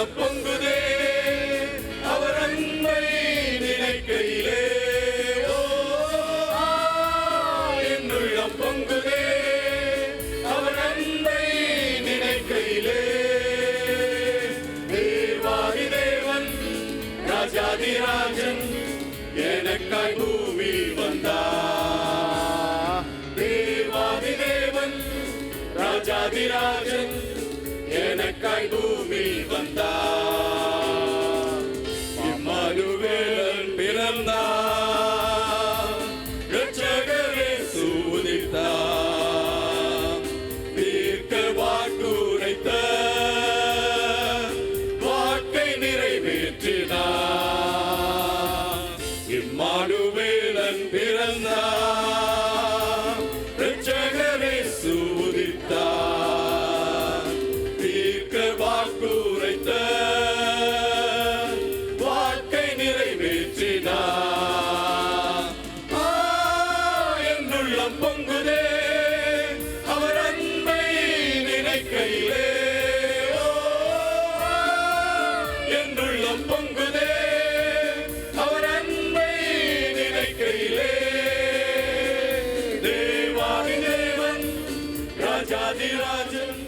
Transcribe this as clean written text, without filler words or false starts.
உள்ளம் பொங்குதே அவர் அன்பை நினைக்கையிலே. என் உள்ளம் பொங்குதே அவர் அன்பை நினைக்கையிலே. தேவாதி தேவன் ராஜாதிராஜன் எனக்காய் பூமி வந்தார். தேவாதி தேவன் ராஜாதிராஜன் எனக்காய் பூமி வந்தார். இம்மானுவேலன் பிறந்தார், இரட்சகரே உதித்தார். தீர்க்க வாக்குரைத்த வாக்கை நிறைவேற்றினார். இம்மானுவேலன் பிறந்தார், இரட்சகரே உதித்தார். தீர்க்க வாக்குரைத்த வாக்கை நிறைவேற்றினார். என் உள்ளம் பொங்குதே அவர் அன்பை நினைக்கையிலே. என் உள்ளம் பொங்குதே அவர் அன்பை நினைக்கையிலே. தேவாதி தேவன் ராஜாதிராஜன்